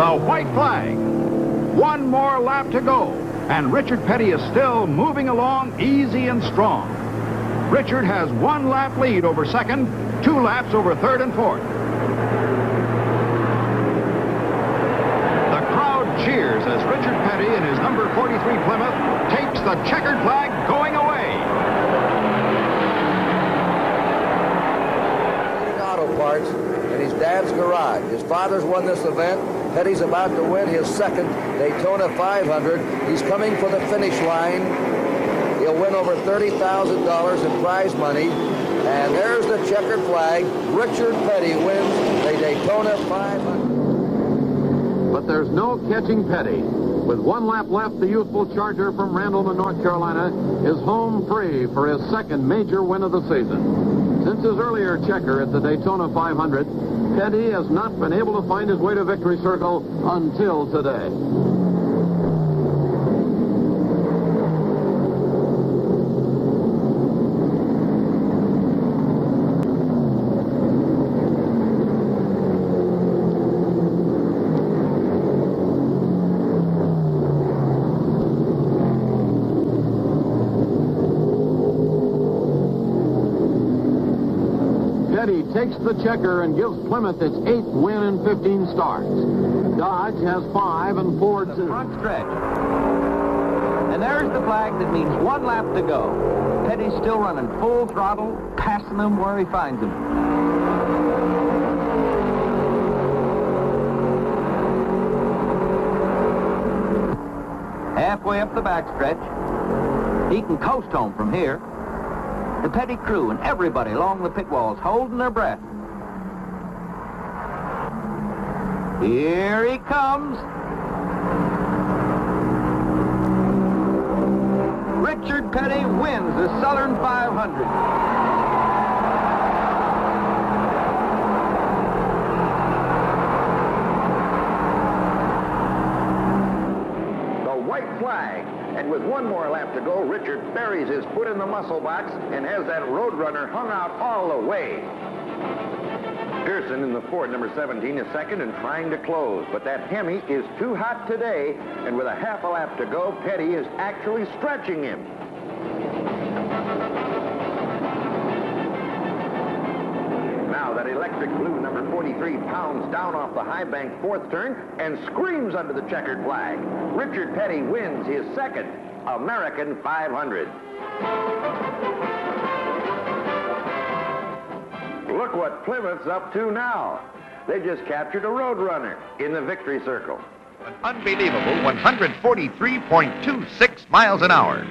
The white flag. One more lap to go, and Richard Petty is still moving along easy and strong. Richard has 1 lap lead over second, 2 laps over third and fourth. The crowd cheers as Richard Petty in his number 43 Plymouth takes the checkered flag going away. Auto parts in his dad's garage. His father's won this event. Petty's about to win his second Daytona 500. He's coming for the finish line. He'll win over $30,000 in prize money. And there's the checkered flag. Richard Petty wins the Daytona 500. But there's no catching Petty. With 1 lap left, the youthful Charger from Randleman, North Carolina, is home free for his second major win of the season. Since his earlier checker at the Daytona 500, Petty has not been able to find his way to victory circle until today. Petty takes the checker and gives Plymouth its 8th win in 15 starts. Dodge has 5 and Ford 2. Front stretch. And there's the flag that means 1 lap to go. Petty's still running full throttle, passing them where he finds them. Halfway up the backstretch. He can coast home from here. The Petty crew and everybody along the pit walls holding their breath. Here he comes. Richard Petty wins the Southern 500. The white flag. And with 1 more lap to go, Richard buries his foot in the muscle box and has that Roadrunner hung out all the way. Pearson in the Ford number 17 is second and trying to close, but that Hemi is too hot today, and with a half a lap to go, Petty is actually stretching him. Now that electric blue number 43 pounds down off the high bank 4th turn and screams under the checkered flag. Richard Petty wins his second American 500. Look what Plymouth's up to now. They just captured a Roadrunner in the victory circle. An unbelievable 143.26 miles an hour.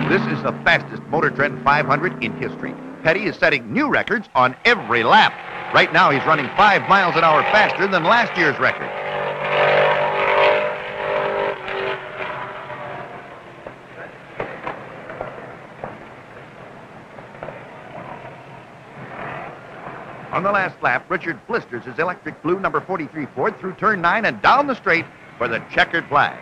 This is the fastest Motor Trend 500 in history. Petty is setting new records on every lap. Right now, he's running 5 miles an hour faster than last year's record. On the last lap, Richard blisters his electric blue number 43 Ford through turn 9 and down the straight for the checkered flag.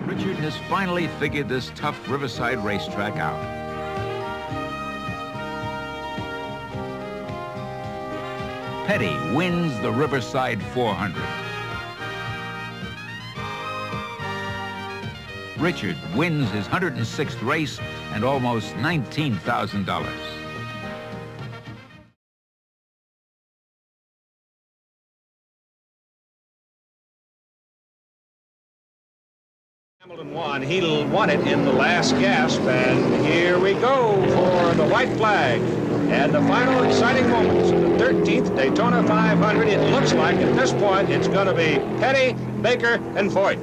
Richard has finally figured this tough Riverside racetrack out. Petty wins the Riverside 400. Richard wins his 106th race and almost $19,000. Hamilton won. He won it in the last gasp, and here we go for the white flag. And the final exciting moments of the 13th Daytona 500. It looks like at this point it's going to be Petty, Baker, and Foyt.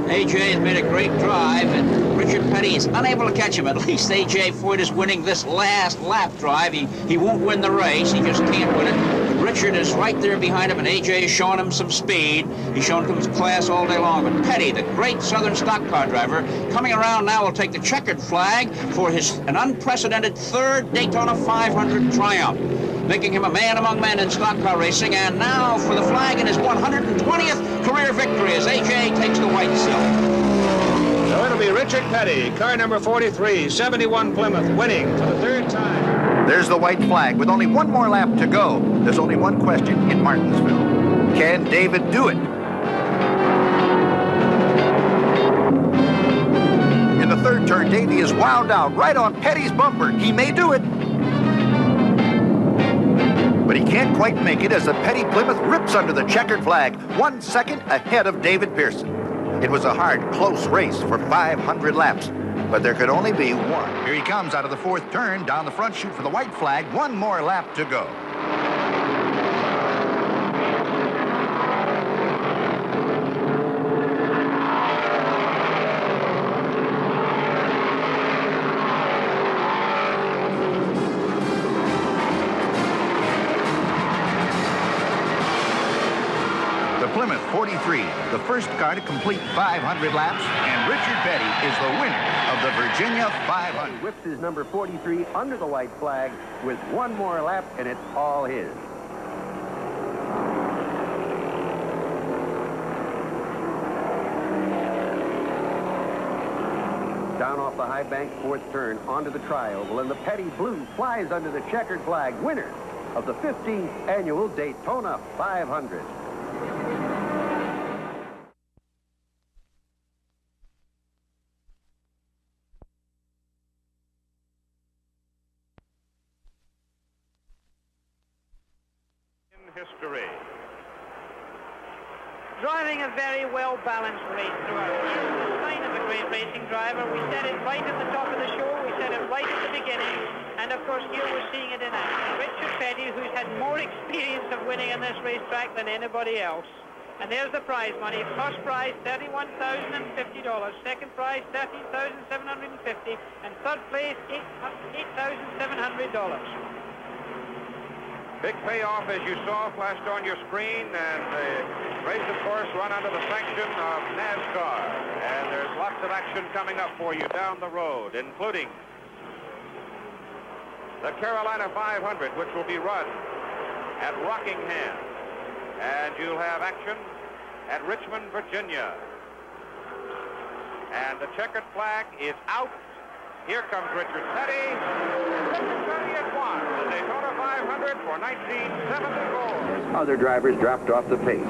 A.J. has made a great drive, and Richard Petty is unable to catch him. At least A.J. Foyt is winning this last lap drive. He won't win the race. He just can't win it. Richard is right there behind him, and A.J. is showing him some speed. He's shown him his class all day long. But Petty, the great Southern stock car driver, coming around now will take the checkered flag for an unprecedented 3rd Daytona 500 triumph, making him a man among men in stock car racing. And now for the flag in his 120th career victory as A.J. takes the white silk. So it'll be be Richard Petty, car number 43, 71 Plymouth, winning for the third time. There's the white flag with only one more lap to go. There's only one question in Martinsville. Can David do it? In the third turn, Davey is wound out right on Petty's bumper. He may do it. But he can't quite make it as the Petty Plymouth rips under the checkered flag, 1 second ahead of David Pearson. It was a hard, close race for 500 laps, but there could only be one. Here he comes out of the fourth turn, down the front chute for the white flag. One more lap to go. Plymouth 43, the first car to complete 500 laps, and Richard Petty is the winner of the Virginia 500. He whips his number 43 under the white flag with one more lap, and it's all his. Down off the high bank, fourth turn, onto the tri-oval, and the Petty Blue flies under the checkered flag, winner of the 15th annual Daytona 500. History. Driving a very well-balanced race throughout. He is the sign of a great racing driver. We said it right at the top of the show. We said it right at the beginning. And, of course, here we're seeing it in action. Richard Petty, who's had more experience of winning on this racetrack than anybody else. And there's the prize money. First prize, $31,050. Second prize, $13,750. And third place, $8,700. Big payoff, as you saw, flashed on your screen, and the race, of course, run under the sanction of NASCAR. And there's lots of action coming up for you down the road, including the Carolina 500, which will be run at Rockingham. And you'll have action at Richmond, Virginia. And the checkered flag is out. Here comes Richard Petty. Richard Petty has won the Daytona 500 for 1974. Other drivers dropped off the pace.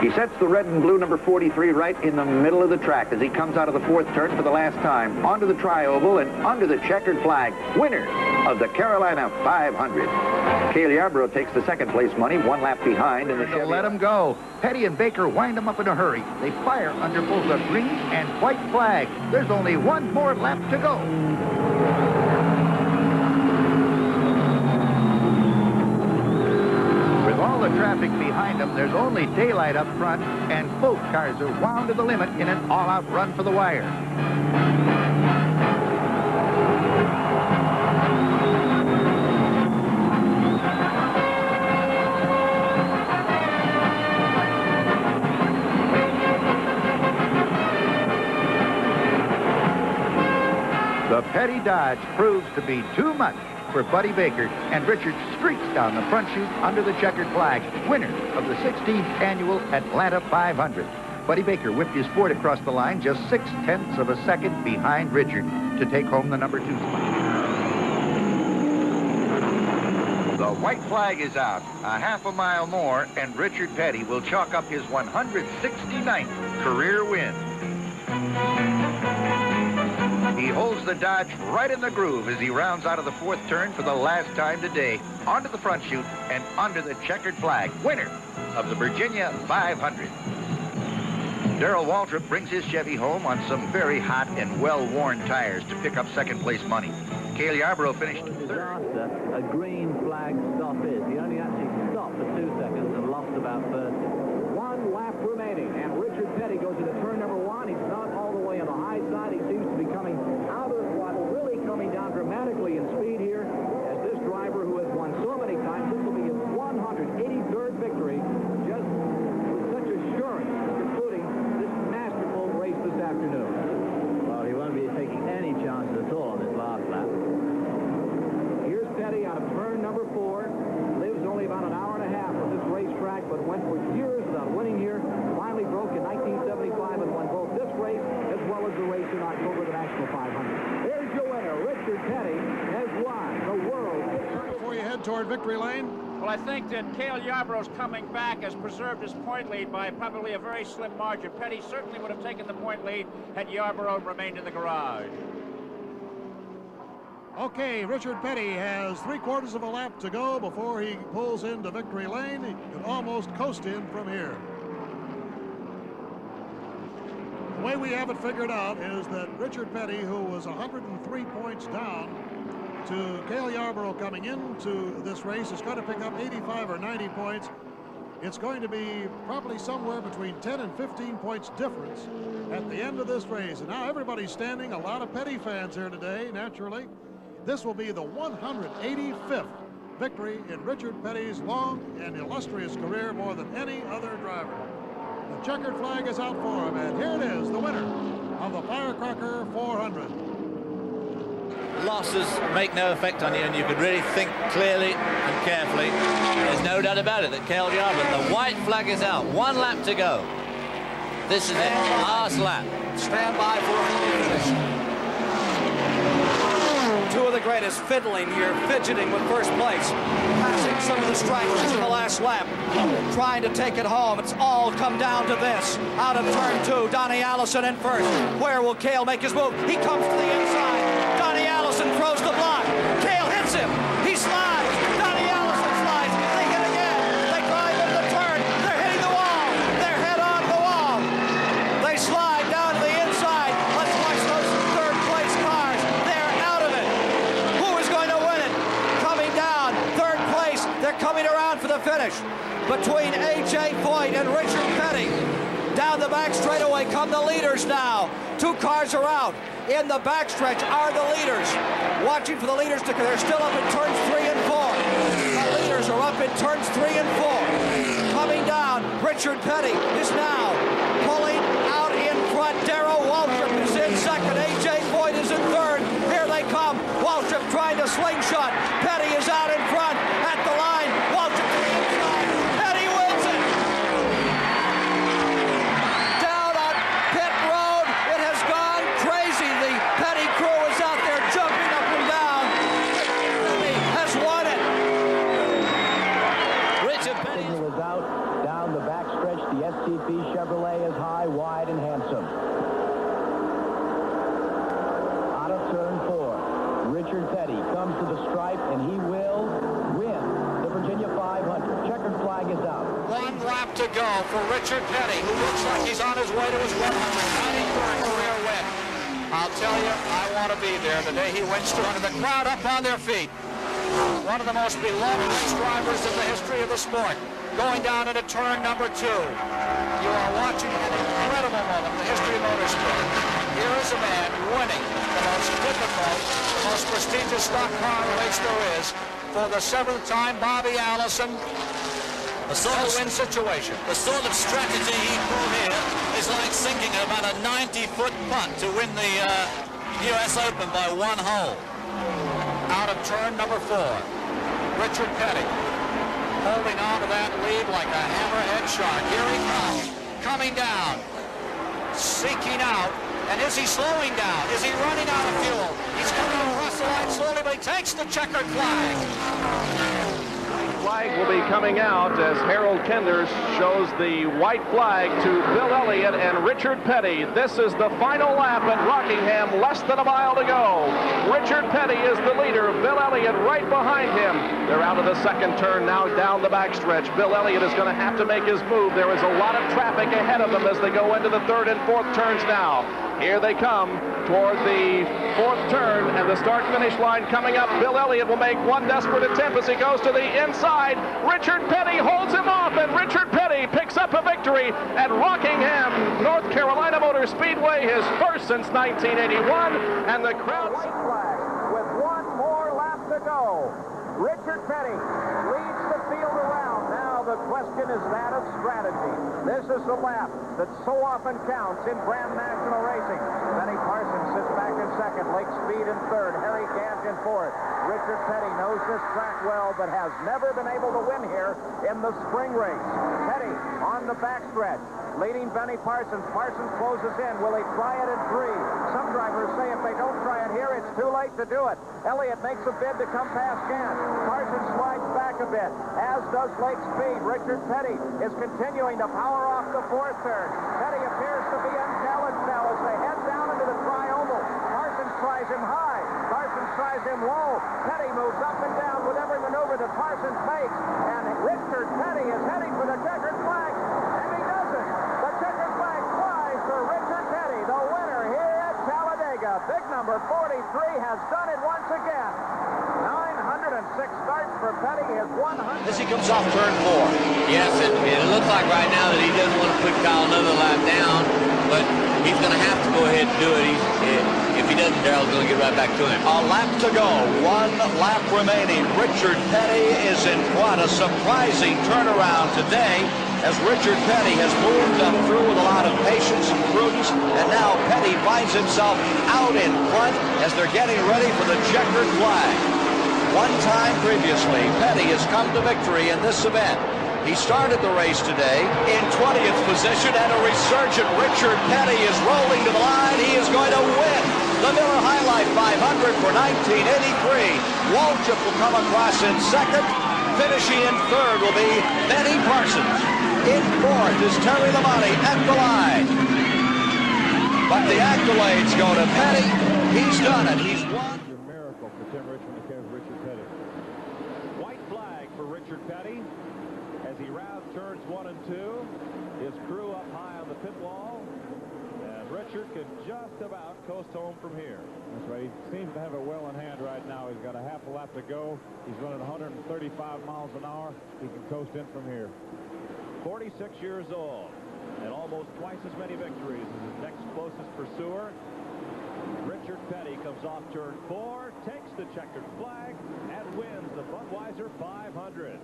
He sets the red and blue number 43 right in the middle of the track as he comes out of the fourth turn for the last time, onto the tri-oval and under the checkered flag, winner of the Carolina 500. Cale Yarborough takes the second place money, one lap behind in the Chevy. Let him go. Petty and Baker wind him up in a hurry. They fire under both the green and white flag. There's only one more lap to go. With all the traffic behind them, there's only daylight up front, and both cars are wound to the limit in an all-out run for the wire. The Petty Dodge proves to be too much for Buddy Baker, and Richard streaks down the front chute under the checkered flag, winner of the 16th annual Atlanta 500. Buddy Baker whipped his Ford across the line just 0.6 of a second behind Richard to take home the number 2 spot. The white flag is out. A half a mile more, and Richard Petty will chalk up his 169th career win. He holds the Dodge right in the groove as he rounds out of the fourth turn for the last time today, onto the front chute and under the checkered flag, winner of the Virginia 500. Darrell Waltrip brings his Chevy home on some very hot and well-worn tires to pick up second place money. Cale Yarborough finished third. A green flag stop is. He only actually stopped for 2 seconds and lost about 30. One lap remaining, and Richard Petty goes into turn number 1. He's not all the way on the high side. He seems to be coming out of the throttle, really coming down dramatically in speed here, as this driver who has won so many times, this will be his 100th toward victory lane? Well, I think that Cale Yarborough's coming back has preserved his point lead by probably a very slim margin. Petty certainly would have taken the point lead had Yarborough remained in the garage. Okay, Richard Petty has 3/4 of a lap to go before he pulls into victory lane. He can almost coast in from here. The way we have it figured out is that Richard Petty, who was 103 points down to Cale Yarborough coming into this race, is going to pick up 85 or 90 points. It's going to be probably somewhere between 10 and 15 points difference at the end of this race. And now everybody's standing, a lot of Petty fans here today, naturally. This will be the 185th victory in Richard Petty's long and illustrious career, more than any other driver. The checkered flag is out for him, and here it is, the winner of the Firecracker 400. Losses make no effect on you, and you could really think clearly and carefully. There's no doubt about it that Cale Yarborough, the white flag is out. 1 lap to go. This is it, last lap. Stand by for a finish. Two of the greatest fiddling here, fidgeting with first place, passing some of the strikers in the last lap, trying to take it home. It's all come down to this. Out of turn 2, Donnie Allison in first. Where will Cale make his move? He comes to the inside. Donnie Allison throws the block. Cale hits him. He slides. Donnie Allison slides. They hit again. They drive into the turn. They're hitting the wall. They're head on the wall. They slide down to the inside. Let's watch those third place cars. They're out of it. Who is going to win it? Coming down, third place. They're coming around for the finish. Between A.J. Foyt and Richard Petty. Down the back straightaway come the leaders now. 2 cars are out. In the backstretch are the leaders. Watching for the leaders to, they're still up in turns 3 and 4. The leaders are up in turns 3 and 4. Coming down, Richard Petty is now pulling out in front. Darrell Waltrip is in second. A.J. Foyt is in third. Here they come. Waltrip trying to slingshot. Petty is out in front at the line. Waltrip to the inside. Petty wins it. Down on pit road, it has gone crazy. The Petty crew is out there jumping up and down. Petty has won it. Richard Petty is out down the backstretch. The STP Chevrolet is high, wide, and handsome. Out of turn 4, Richard Petty comes to the stripe, and he will win the Virginia 500. Checkered flag is out. 1 lap to go for Richard Petty, who looks like he's on his way to his 193rd career win. I'll tell you, I want to be there the day he wins 200. The crowd up on their feet. One of the most beloved race drivers in the history of the sport. Going down into turn number 2. You are watching an incredible moment in the history of motorsport. Here is a man winning the most difficult, the most prestigious stock car race there is. For the 7th time, Bobby Allison. A win situation. The sort of strategy he pulled here is like sinking about a 90-foot putt to win the U.S. Open by 1 hole. Out of turn number 4, Richard Petty holding on to that lead like a hammerhead shark. Here he comes, coming down, seeking out, and is he slowing down? Is he running out of fuel? He's coming across the line slowly, but he takes the checkered flag. Flag will be coming out as Harold Kenders shows the white flag to Bill Elliott and Richard Petty. This is the final lap at Rockingham, less than a mile to go. Richard Petty is the leader, Bill Elliott right behind him. They're out of the second turn now down the backstretch. Bill Elliott is going to have to make his move. There is a lot of traffic ahead of them as they go into the 3rd and 4th turns now. Here they come toward the 4th turn, and the start-finish line coming up. Bill Elliott will make one desperate attempt as he goes to the inside. Richard Petty holds him off, and Richard Petty picks up a victory at Rockingham, North Carolina Motor Speedway, his first since 1981, and the crowd... White flag with 1 more lap to go. Richard Petty leads the field around. Now the question is that of strategy. This is the lap that so often counts in Grand National Racing. Benny Parsons sits back in second. Lake Speed in third. Harry Gant in fourth. Richard Petty knows this track well, but has never been able to win here in the spring race. Petty on the backstretch, leading Benny Parsons. Parsons closes in. Will he try it at 3? Some drivers say if they don't try it here, it's too late to do it. Elliott makes a bid to come past Gant. Parsons slides back a bit, as does Lake Speed. Richard Petty is continuing to power off the 4th turn. Petty appears to be unchallenged now as they head down into the tri-oval. Parsons tries him high. Parsons tries him low. Petty moves up and down with every maneuver that Parsons makes. And Richard Petty is heading for the checkered flag. And he doesn't. The checkered flag flies for Richard Petty, the winner here at Talladega. Big number 43 has done it once again. 906 starts for Petty, his 100. As he comes off turn 4. Yes, it looks like right now that he doesn't want to put Kyle another lap down, but he's going to have to go ahead and do it. If he doesn't, Darrell's going to get right back to him. A lap to go. 1 lap remaining. Richard Petty is in front. A surprising turnaround today as Richard Petty has moved up through with a lot of patience and prudence, and now Petty finds himself out in front as they're getting ready for the checkered flag. One time previously, Petty has come to victory in this event. He started the race today in 20th position, and a resurgent Richard Petty is rolling to the line. He is going to win the Miller High Life 500 for 1983. Waltrip will come across in second. Finishing in third will be Benny Parsons. In fourth is Terry Labonte at the line. But the accolades go to Petty. He's done it. He's won. A miracle for Tim Richmond against Richard Petty. White flag for Richard Petty as he rounds turns 1 and 2. His crew up high on the pit wall. And Richard can just about coast home from here. That's right. He seems to have it well in hand right now. He's got a half a lap to go. He's running 135 miles an hour. He can coast in from here. 46 years old and almost twice as many victories as his next closest pursuer. Richard Petty comes off turn 4, takes the checkered flag, and wins the Budweiser 500.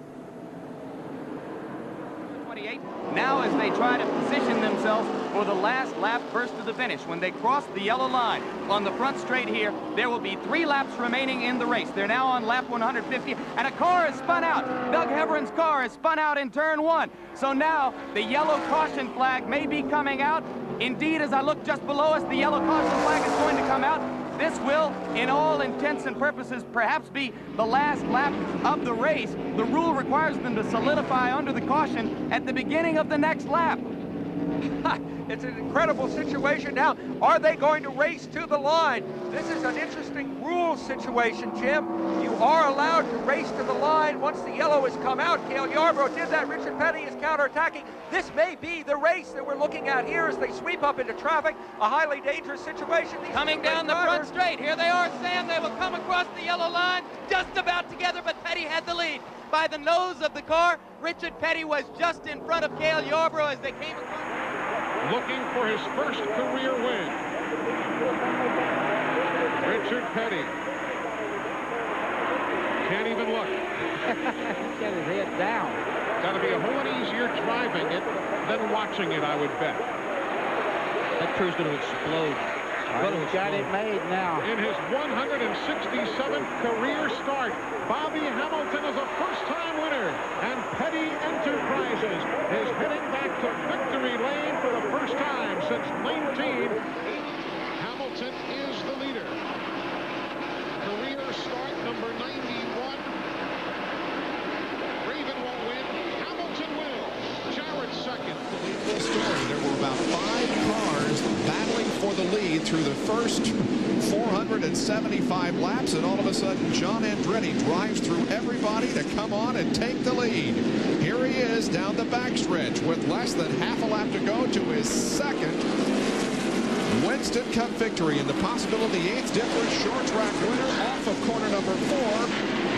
28. Now as they try to position themselves for the last lap first to the finish. When they cross the yellow line on the front straight here, there will be 3 laps remaining in the race. They're now on lap 150, and a car is spun out. Doug Heveron's car is spun out in turn 1. So now the yellow caution flag may be coming out. Indeed, as I look just below us, the yellow caution flag is going to come out. This will, in all intents and purposes, perhaps be the last lap of the race. The rule requires them to solidify under the caution at the beginning of the next lap. It's an incredible situation. Now, are they going to race to the line? This is an interesting rule situation, Jim. You are allowed to race to the line once the yellow has come out. Cale Yarborough did that. Richard Petty is counterattacking. This may be the race that we're looking at here as they sweep up into traffic. A highly dangerous situation. Coming down the front straight. Here they are, Sam. They will come across the yellow line just about together, but Petty had the lead. By the nose of the car, Richard Petty was just in front of Cale Yarborough as they came across. Looking for his first career win. Richard Petty. Can't even look. He's got his head down. Got to be a whole lot easier driving it than watching it, I would bet. That crew's going to explode. He's got it made now. In his 167th career start, Bobby Hamilton is a first-time winner, and Petty Enterprises is heading back to victory lane for the first time since 19. Hamilton is the leader. Career start number 91. Raven won't win. Hamilton will. Jarrett second. Full story. There were about 5 cars battling for the lead through the first 475 laps, and all of a sudden John Andretti drives through everybody to come on and take the lead. Here he is down the backstretch with less than half a lap to go to his second Winston Cup victory, and the possibility 8th difference short track winner off of corner number 4.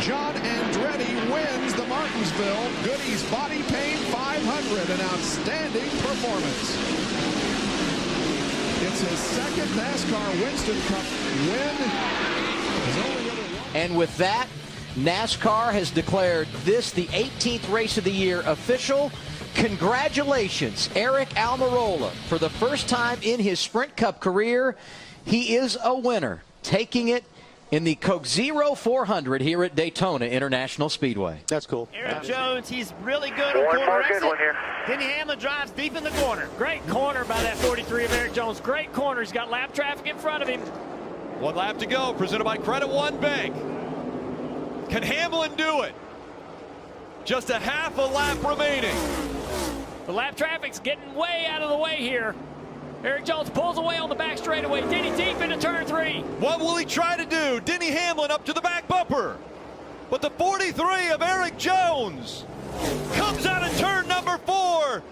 John Andretti wins the Martinsville Goodies Body Paint 500, an outstanding performance. It's his second NASCAR Winston Cup win. And with that, NASCAR has declared this the 18th race of the year official. Congratulations, Eric Almirola. For the first time in his Sprint Cup career, he is a winner, taking it in the Coke Zero 400 here at Daytona International Speedway. That's cool. Eric Jones, he's really good on corner exit. Denny Hamlin drives deep in the corner. Great corner by that 43 of Eric Jones. Great corner. He's got lap traffic in front of him. 1 lap to go, presented by Credit One Bank. Can Hamlin do it? Just a half a lap remaining. The lap traffic's getting way out of the way here. Eric Jones pulls away on the back straightaway. Denny deep into turn 3. What will he try to do? Denny Hamlin up to the back bumper. But the 43 of Eric Jones comes out of turn number 4.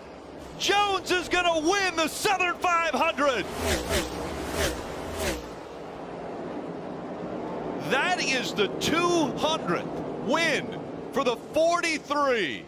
Jones is going to win the Southern 500. That is the 200th win for the 43.